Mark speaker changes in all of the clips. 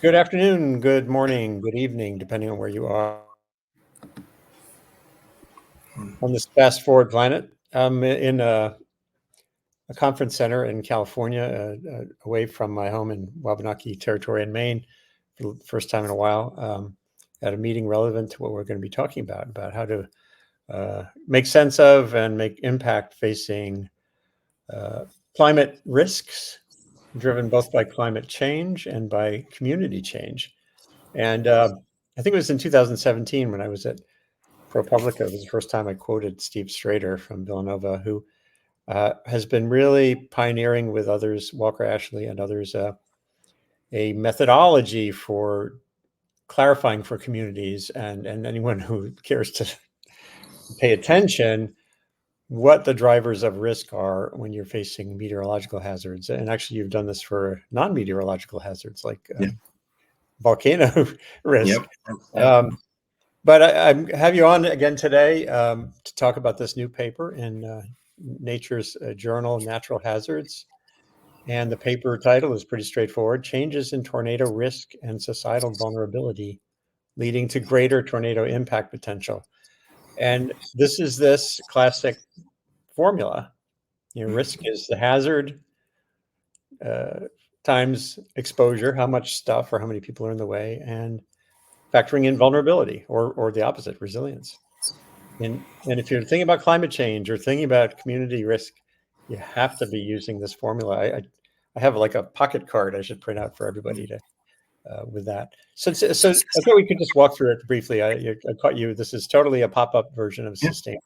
Speaker 1: Good afternoon, good morning, good evening, depending on where you are on this fast forward planet. I'm in a conference center in California, away from my home in Wabanaki Territory in Maine for the first time in a while, at a meeting relevant to what we're going to be talking about how to make sense of and make impact facing climate risks driven both by climate change and by community change. And I think it was in 2017 when I was at ProPublica. It was the first time I quoted Steve Strader from Villanova, who has been really pioneering with others, Walker Ashley and others, a methodology for clarifying for communities and anyone who cares to pay attention what the drivers of risk are when you're facing meteorological hazards. And actually, you've done this for non-meteorological hazards like
Speaker 2: Yeah.
Speaker 1: volcano risk.
Speaker 2: Yep. Yep.
Speaker 1: But I have you on again today to talk about this new paper in Nature's journal, Natural Hazards. And the paper title is pretty straightforward: Changes in Tornado Risk and Societal Vulnerability Leading to Greater Tornado Impact Potential. And this is this classic formula. Risk is the hazard times exposure, how much stuff or how many people are in the way, and factoring in vulnerability or the opposite, resilience. And if you're thinking about climate change or thinking about community risk, you have to be using this formula. I have like a pocket card I should print out for everybody to with that. So I thought we could just walk through it briefly. I caught you. This is totally a pop-up version of
Speaker 2: Yeah.
Speaker 1: Sustain.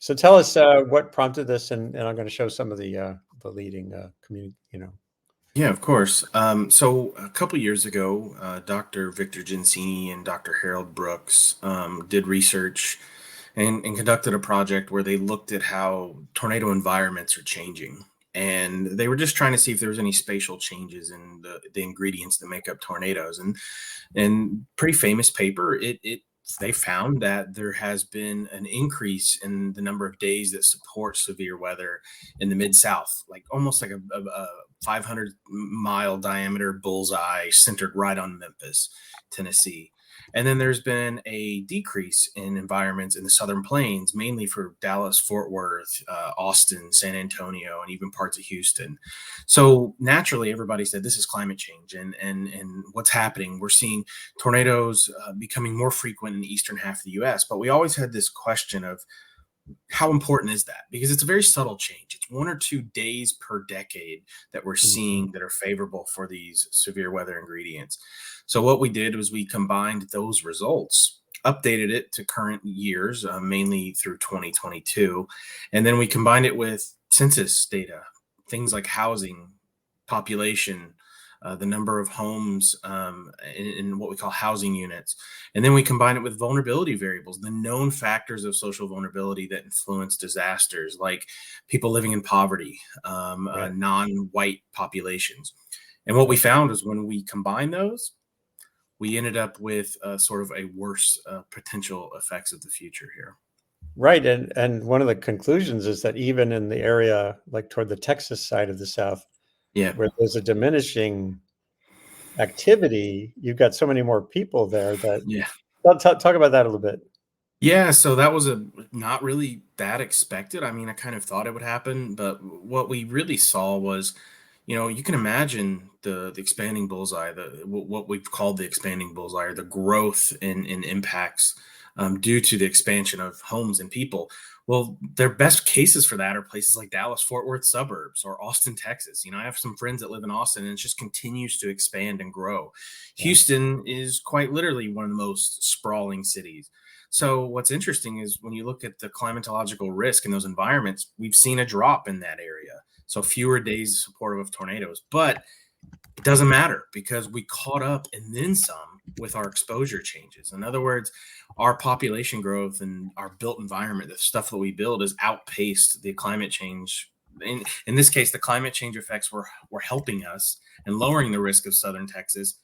Speaker 1: So tell us what prompted this, and I'm going to show some of the leading community.
Speaker 2: Yeah, of course. So a couple years ago, Dr. Victor Gensini and Dr. Harold Brooks did research and conducted a project where they looked at how tornado environments are changing. And they were just trying to see if there was any spatial changes in the ingredients that make up tornadoes. And pretty famous paper, they found that there has been an increase in the number of days that support severe weather in the Mid-South, like almost like a 500-mile diameter bullseye centered right on Memphis, Tennessee. And then there's been a decrease in environments in the Southern Plains, mainly for Dallas, Fort Worth, Austin, San Antonio, and even parts of Houston. So naturally, everybody said this is climate change, and what's happening. We're seeing tornadoes becoming more frequent in the eastern half of the U.S. But we always had this question of how important is that? Because it's a very subtle change. It's 1 or 2 days per decade that we're seeing that are favorable for these severe weather ingredients. So what we did was we combined those results, updated it to current years, mainly through 2022. And then we combined it with census data, things like housing, population, the number of homes in what we call housing units. And then we combine it with vulnerability variables, the known factors of social vulnerability that influence disasters, like people living in poverty, non-white populations. And what we found is when we combine those, we ended up with sort of a worse potential effects of the future here.
Speaker 1: Right. And one of the conclusions is that even in the area, like toward the Texas side of the South, where there's a diminishing activity, you've got so many more people there that talk about that a little bit.
Speaker 2: Yeah, so that was not really that expected. I mean, I kind of thought it would happen, but what we really saw was, you can imagine the expanding bullseye, what we've called the expanding bullseye, or the growth in impacts due to the expansion of homes and people. Well, their best cases for that are places like Dallas, Fort Worth suburbs, or Austin, Texas. I have some friends that live in Austin, and it just continues to expand and grow. Yeah. Houston is quite literally one of the most sprawling cities. So what's interesting is when you look at the climatological risk in those environments, we've seen a drop in that area. So fewer days supportive of tornadoes, but it doesn't matter because we caught up and then some with our exposure changes. In other words, our population growth and our built environment, the stuff that we build, has outpaced the climate change. In this case, the climate change effects were helping us and lowering the risk of southern Texas,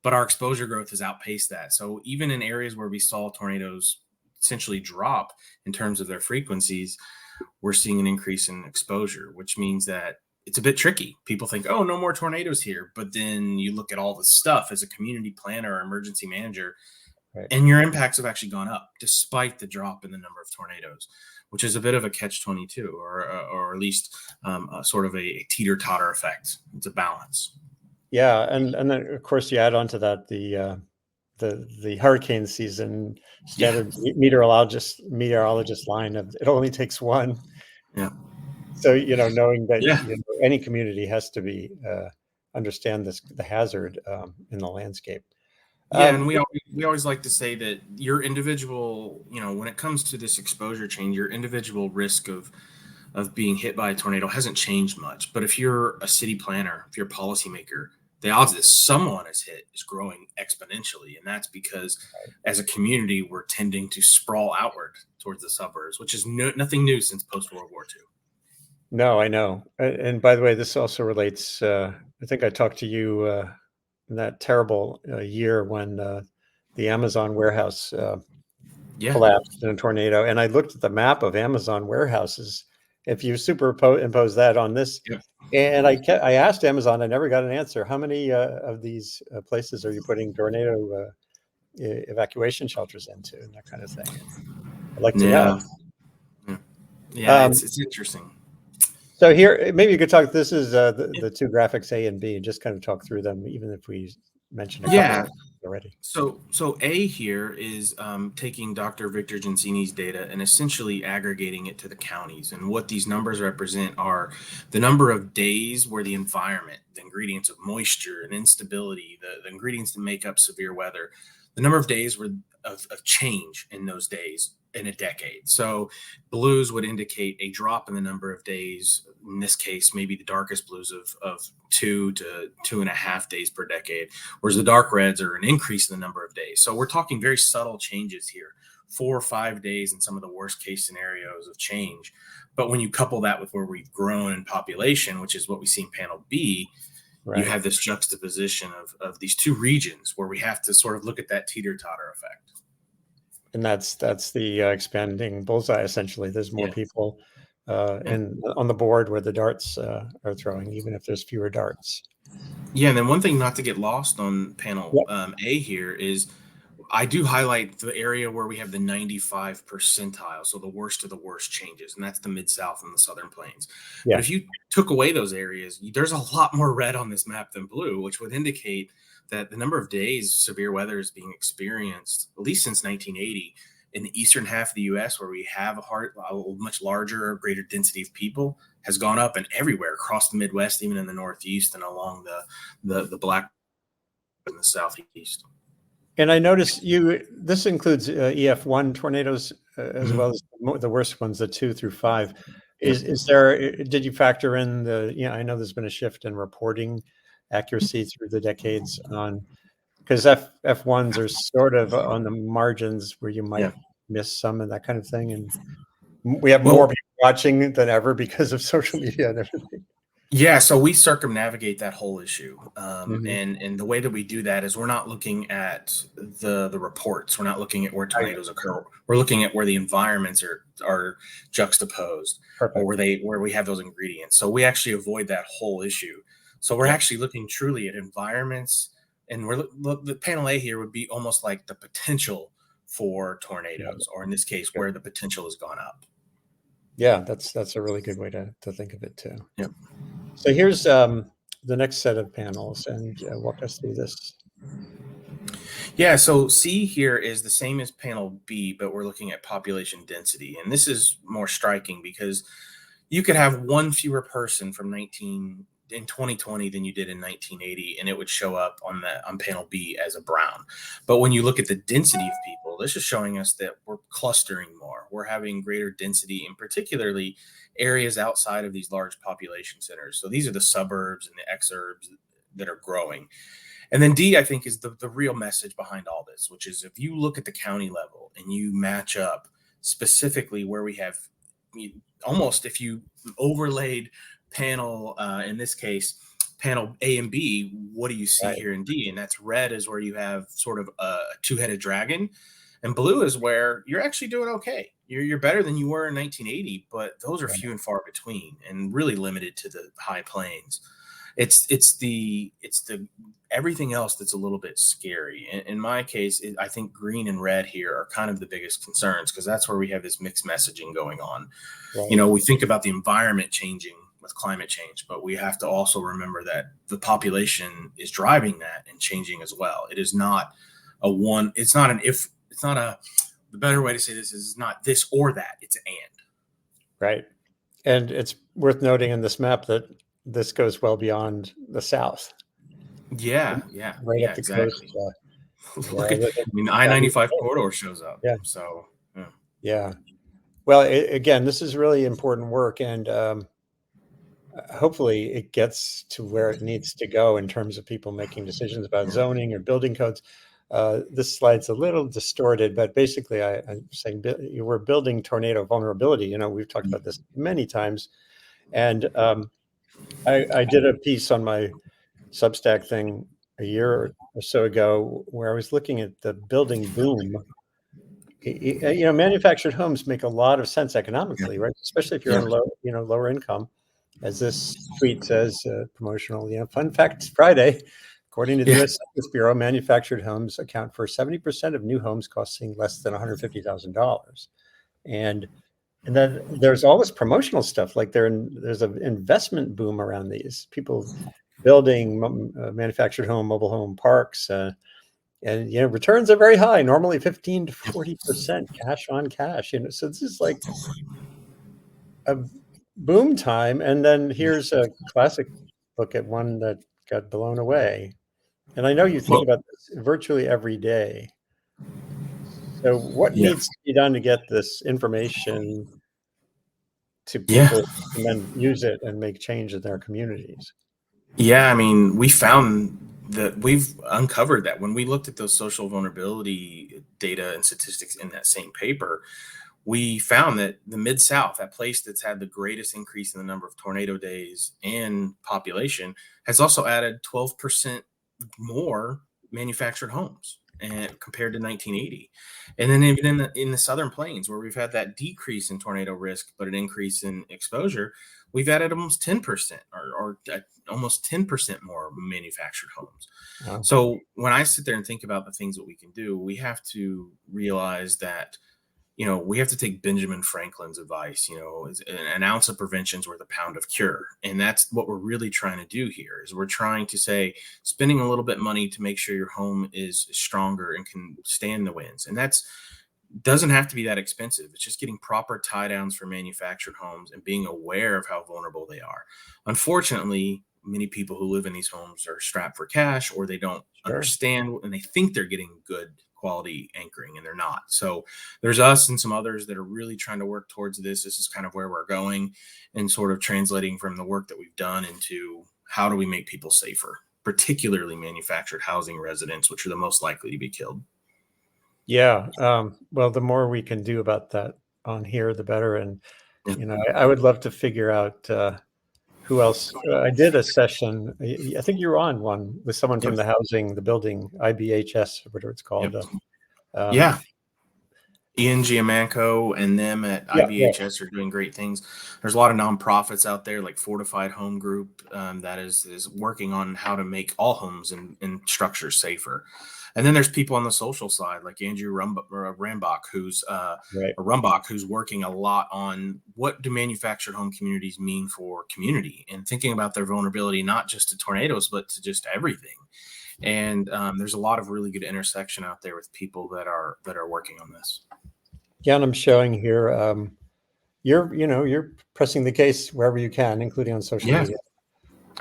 Speaker 2: but our exposure growth has outpaced that. So even in areas where we saw tornadoes essentially drop in terms of their frequencies, we're seeing an increase in exposure, which means that it's a bit tricky. People think, oh, no more tornadoes here. But then you look at all the stuff as a community planner or emergency manager,
Speaker 1: Right.
Speaker 2: and your impacts have actually gone up despite the drop in the number of tornadoes, which is a bit of a catch-22, or at least sort of a teeter-totter effect. It's a balance.
Speaker 1: Yeah, and then of course you add on to that the hurricane season standard meteorologist line of it only takes one.
Speaker 2: Yeah.
Speaker 1: So knowing that
Speaker 2: Yeah.
Speaker 1: any community has to be understand the hazard in the landscape.
Speaker 2: Yeah, and we always like to say that your individual, when it comes to this exposure chain, your individual risk of being hit by a tornado hasn't changed much. But if you're a city planner, if you're a policymaker, the odds that someone is hit is growing exponentially. And that's because as a community, we're tending to sprawl outward towards the suburbs, which is nothing new since post-World War II.
Speaker 1: No, I know. And by the way, this also relates, I think I talked to you in that terrible year when the Amazon warehouse collapsed in a tornado. And I looked at the map of Amazon warehouses. If you superimpose that on this, and I asked Amazon, I never got an answer. How many of these places are you putting tornado evacuation shelters into, and that kind of thing? I'd like to know.
Speaker 2: Yeah, it's interesting.
Speaker 1: So here, maybe you could talk. This is the two graphics A and B, and just kind of talk through them, even if we mentioned a couple already.
Speaker 2: So A here is taking Dr. Victor Gensini's data and essentially aggregating it to the counties. And what these numbers represent are the number of days where the environment, the ingredients of moisture and instability, the ingredients that make up severe weather, the number of days of change in those days in a decade. So blues would indicate a drop in the number of days. In this case, maybe the darkest blues of 2 to 2.5 days per decade, whereas the dark reds are an increase in the number of days. So we're talking very subtle changes here, 4 or 5 days in some of the worst case scenarios of change. But when you couple that with where we've grown in population, which is what we see in panel B, you have this juxtaposition of these two regions where we have to sort of look at that teeter-totter effect.
Speaker 1: And that's the expanding bullseye. Essentially, there's more people and on the board where the darts are throwing, even if there's fewer darts.
Speaker 2: Yeah, and then one thing not to get lost on panel A here is I do highlight the area where we have the 95 percentile, so the worst of the worst changes, and that's the Mid-South and the Southern Plains. Yeah. But if you took away those areas, there's a lot more red on this map than blue, which would indicate that the number of days severe weather is being experienced, at least since 1980, in the eastern half of the U.S., where we have a much larger, greater density of people, has gone up, and everywhere across the Midwest, even in the Northeast and along the Black in the Southeast.
Speaker 1: And I noticed this includes EF1 tornadoes as well as the worst ones, the 2 through 5. Did you factor in I know there's been a shift in reporting accuracy through the decades because F1s are sort of on the margins where you might miss some and that kind of thing. And we have more people watching than ever because of social media and everything.
Speaker 2: Yeah, so we circumnavigate that whole issue. And the way that we do that is we're not looking at the reports. We're not looking at where tornadoes occur. We're looking at where the environments are juxtaposed or where we have those ingredients. So we actually avoid that whole issue. So we're actually looking truly at environments, and the panel A here would be almost like the potential for tornadoes, or in this case, where the potential has gone up.
Speaker 1: Yeah, that's a really good way to think of it too. Yeah. So here's the next set of panels, and walk us through this.
Speaker 2: Yeah, so C here is the same as panel B, but we're looking at population density. And this is more striking because you could have one fewer person in 2020 than you did in 1980, and it would show up on panel B as a brown. But when you look at the density of people, this is showing us that we're clustering more. We're having greater density in particularly areas outside of these large population centers. So these are the suburbs and the exurbs that are growing. And then D, I think, is the real message behind all this, which is if you look at the county level and you match up specifically where we have almost, if you overlaid panel, in this case, panel A and B, what do you see here in D? And that's red is where you have sort of a two-headed dragon, and blue is where you're actually doing okay. you're better than you were in 1980, but those are
Speaker 1: Right.
Speaker 2: few and far between, and really limited to the high plains. It's the everything else that's a little bit scary. In my case, I think green and red here are kind of the biggest concerns, because that's where we have this mixed messaging going on.
Speaker 1: Right.
Speaker 2: We think about the environment changing with climate change, but we have to also remember that the population is driving that and changing as well. It is not a one. It's not an if. It's not a. The better way to say this is not this or that. It's and.
Speaker 1: Right. And it's worth noting in this map that this goes well beyond the south,
Speaker 2: Yeah,
Speaker 1: right up the coast.
Speaker 2: exactly.
Speaker 1: Yeah,
Speaker 2: Look at, I mean, the I-95 corridor shows up.
Speaker 1: Yeah.
Speaker 2: So, yeah.
Speaker 1: Yeah. Well, again, this is really important work, and hopefully it gets to where it needs to go in terms of people making decisions about zoning or building codes. This slide's a little distorted, but basically I'm saying we're building tornado vulnerability. We've talked about this many times. And I did a piece on my Substack thing a year or so ago where I was looking at the building boom. Manufactured homes make a lot of sense economically, right? Especially if you're
Speaker 2: Yeah.
Speaker 1: on lower income. As this tweet says, promotional, fun fact Friday, according to the U.S. Census Bureau, manufactured homes account for 70% of new homes costing less than $150,000. And then there's all this promotional stuff, like there's an investment boom around these people building manufactured home, mobile home parks, and returns are very high, normally 15 to 40% cash on cash. So this is like a boom time. And then here's a classic look at one that got blown away. And I know you think about this virtually every day. So what needs to be done to get this information to people and then use it and make change in their communities?
Speaker 2: Yeah, I mean, we've uncovered that when we looked at those social vulnerability data and statistics in that same paper, we found that the Mid-South, that place that's had the greatest increase in the number of tornado days and population, has also added 12% more manufactured homes and compared to 1980. And then even in the Southern Plains, where we've had that decrease in tornado risk, but an increase in exposure, we've added almost 10% or almost 10% more manufactured homes.
Speaker 1: Wow.
Speaker 2: So when I sit there and think about the things that we can do, we have to realize that we have to take Benjamin Franklin's advice, an ounce of prevention is worth a pound of cure. And that's what we're really trying to do here, is we're trying to say, spending a little bit of money to make sure your home is stronger and can stand the winds. And that's doesn't have to be that expensive. It's just getting proper tie downs for manufactured homes and being aware of how vulnerable they are. Unfortunately, many people who live in these homes are strapped for cash, or they don't understand, and they think they're getting good quality anchoring, and they're not. So there's us and some others that are really trying to work towards this. This is kind of where we're going, and sort of translating from the work that we've done into how do we make people safer, particularly manufactured housing residents, which are the most likely to be killed.
Speaker 1: Yeah. Well, the more we can do about that on here, the better. And, I would love to figure out who else. I did a session. I think you were on one with someone from the building, IBHS, whatever it's called.
Speaker 2: Ian Giamanco and them at IBHS are doing great things. There's a lot of nonprofits out there, like Fortified Home Group, that is working on how to make all homes and structures safer. And then there's people on the social side, like Andrew Rambach, who's working a lot on what do manufactured home communities mean for community, and thinking about their vulnerability, not just to tornadoes, but to just everything. And there's a lot of really good intersection out there with people that are working on this.
Speaker 1: Yeah, and I'm showing here, you're pressing the case wherever you can, including on social media.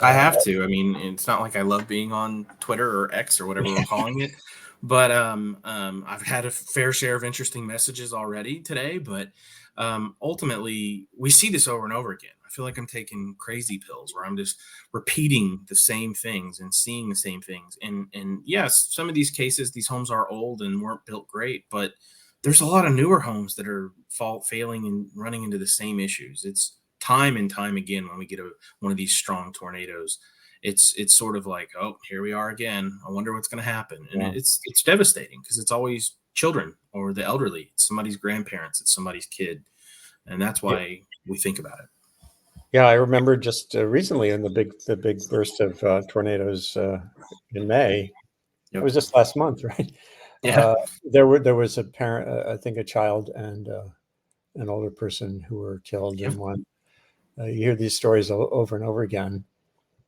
Speaker 2: I have to. I mean, it's not like I love being on Twitter or X or whatever we're calling it, but I've had a fair share of interesting messages already today. But ultimately, we see this over and over again. I feel like I'm taking crazy pills where I'm just repeating the same things and seeing the same things. And yes, some of these cases, these homes are old and weren't built great, but there's a lot of newer homes that are failing and running into the same issues. It's time and time again when we get one of these strong tornadoes, it's sort of like, oh, here we are again. I wonder what's going to happen, and it's devastating because it's always children or the elderly. It's somebody's grandparents. It's somebody's kid. And that's why we think about it.
Speaker 1: Yeah, I remember just recently in the big burst of tornadoes in May. It
Speaker 2: Yep.
Speaker 1: was just last month, right?
Speaker 2: Yeah.
Speaker 1: There was a parent, I think a child and an older person who were killed in one. You hear these stories over and over again.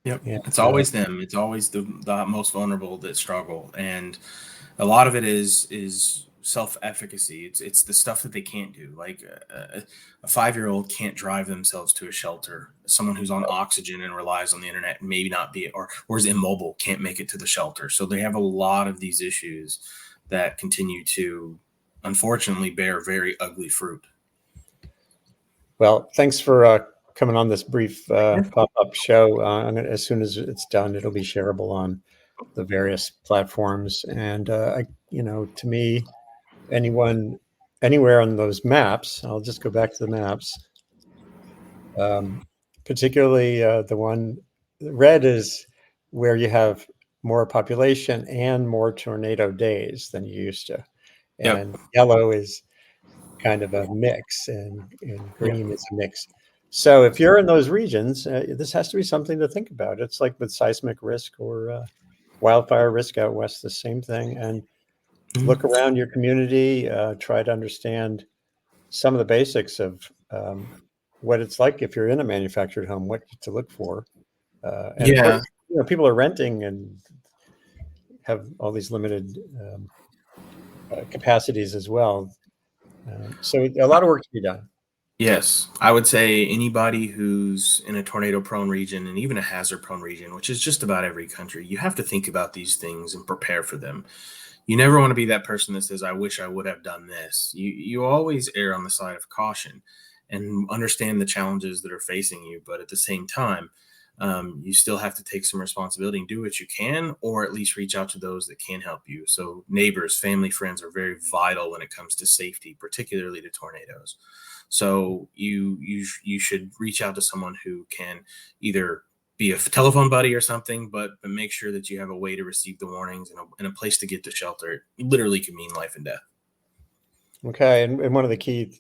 Speaker 2: Yep.
Speaker 1: And,
Speaker 2: It's always them. It's always the most vulnerable that struggle. And a lot of it is self-efficacy. It's the stuff that they can't do. Like a 5-year-old can't drive themselves to a shelter. Someone who's on oxygen and relies on the internet, maybe not be, or is immobile, can't make it to the shelter. So they have a lot of these issues that continue to, unfortunately, bear very ugly fruit.
Speaker 1: well, thanks for coming on this brief pop-up show. As soon as it's done, it'll be shareable on the various platforms. And to me, anywhere on those maps, I'll just go back to the maps. Particularly the one red is where you have more population and more tornado days than you used to,
Speaker 2: Yep.
Speaker 1: and yellow is kind of a mix, and green
Speaker 2: Yep.
Speaker 1: is a mix. So if you're in those regions, this has to be something to think about. It's like with seismic risk or wildfire risk out west, the same thing. And look around your community, try to understand some of the basics of what it's like if you're in a manufactured home, what to look for. And of
Speaker 2: Yeah.
Speaker 1: course, people are renting and have all these limited capacities as well. So a lot of work to be done.
Speaker 2: Yes, I would say anybody who's in a tornado prone region and even a hazard prone region, which is just about every country, you have to think about these things and prepare for them. You never want to be that person that says, I wish I would have done this. You always err on the side of caution and understand the challenges that are facing you. But at the same time, you still have to take some responsibility and do what you can, or at least reach out to those that can help you. So neighbors, family, friends are very vital when it comes to safety, particularly to tornadoes. So you should reach out to someone who can either be a telephone buddy or something, but make sure that you have a way to receive the warnings and a place to get to shelter. It literally can mean life and death.
Speaker 1: Okay, and one of the key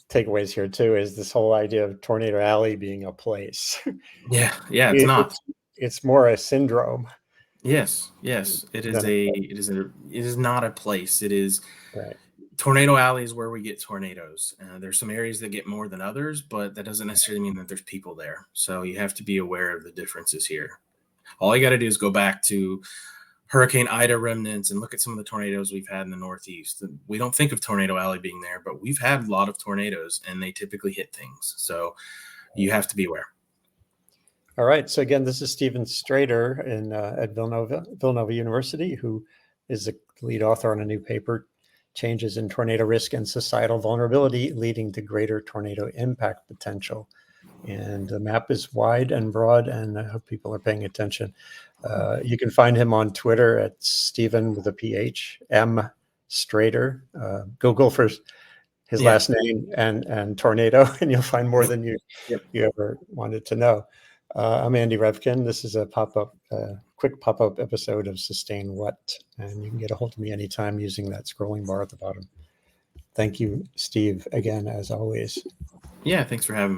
Speaker 1: takeaways here too is this whole idea of Tornado Alley being a place.
Speaker 2: Yeah, yeah, it's
Speaker 1: It,
Speaker 2: not.
Speaker 1: it's more a syndrome
Speaker 2: Yes, yes,
Speaker 1: than a place.
Speaker 2: it is not a place. It is
Speaker 1: Right.
Speaker 2: Tornado Alley is where we get tornadoes. There's some areas that get more than others, but that doesn't necessarily mean that there's people there. So you have to be aware of the differences here. All you got to do is go back to Hurricane Ida remnants and look at some of the tornadoes we've had in the Northeast. We don't think of Tornado Alley being there, but we've had a lot of tornadoes and they typically hit things. So you have to be aware.
Speaker 1: All right. So again, this is Stephen Strader at Villanova University, who is the lead author on a new paper, Changes in Tornado Risk and Societal Vulnerability Leading to Greater Tornado Impact Potential. And the map is wide and broad, and I hope people are paying attention. You can find him on Twitter at Stephen with a PH, M Strader. Google for his last name and tornado, and you'll find more than you ever wanted to know. I'm Andy Revkin. This is a quick pop-up episode of Sustain What, and you can get a hold of me anytime using that scrolling bar at the bottom. Thank you, Steve, again, as always.
Speaker 2: Yeah, thanks for having me.